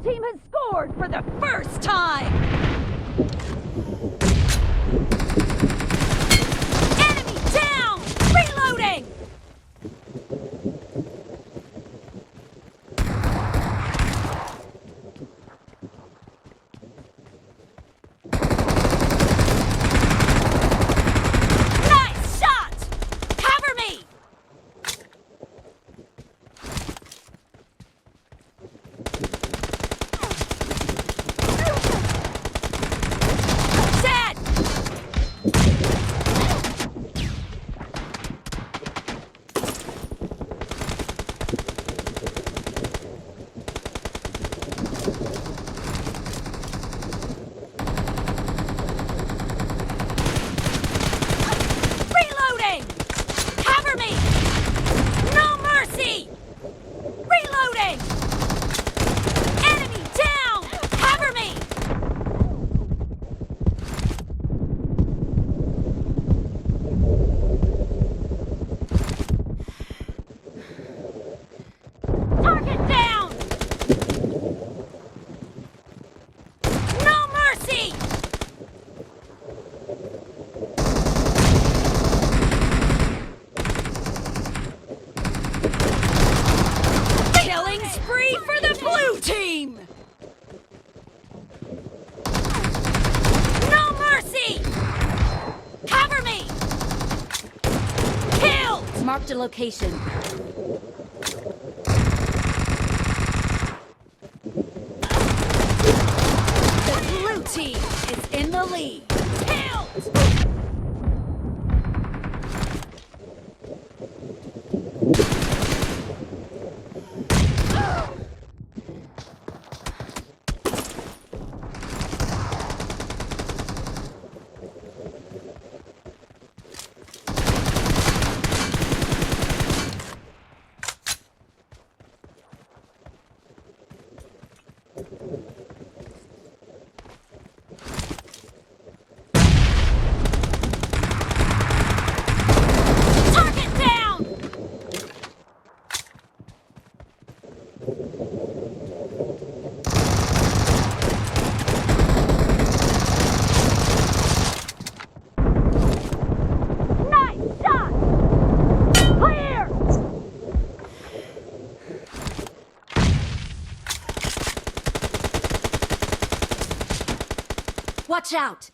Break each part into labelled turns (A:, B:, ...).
A: team has scored for the first time! Enemy down! Reloading! Nice shot! Cover me! Dead! Reloading! Cover me! No mercy! Reloading! Enemy down! Cover me! Target down! No mercy! Killing spree for the blue team! No mercy! Cover me! Killed! Marked a location. The blue team is in the lead. Killed! Target down! Nice shot! Clear! Watch out!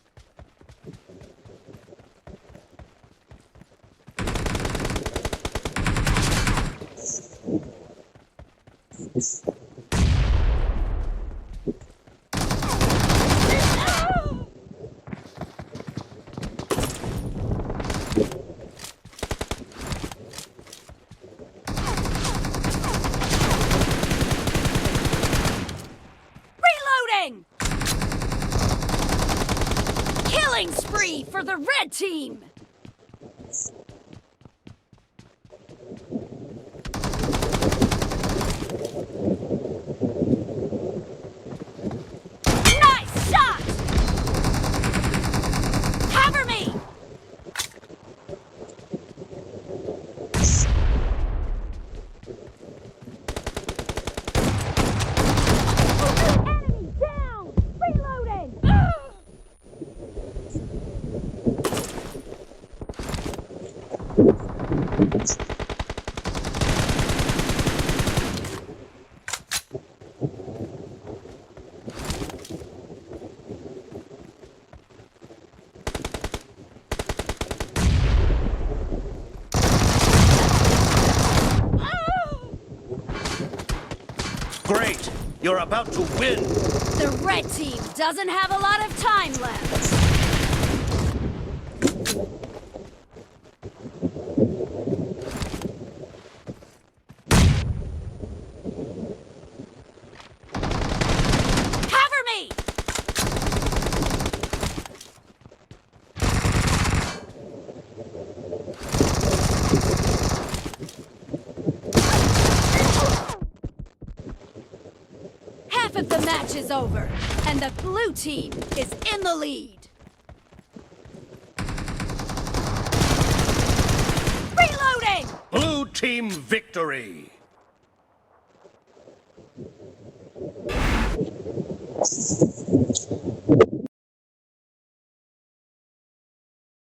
A: Reloading! Killing spree for the red team! Nice shot! Cover me! Enemy down! Reloading!
B: Great! You're about to win!
A: The red team doesn't have a lot of time left. Cover me! Half of the match is over, and the blue team is in the lead. Reloading!
B: Blue team victory!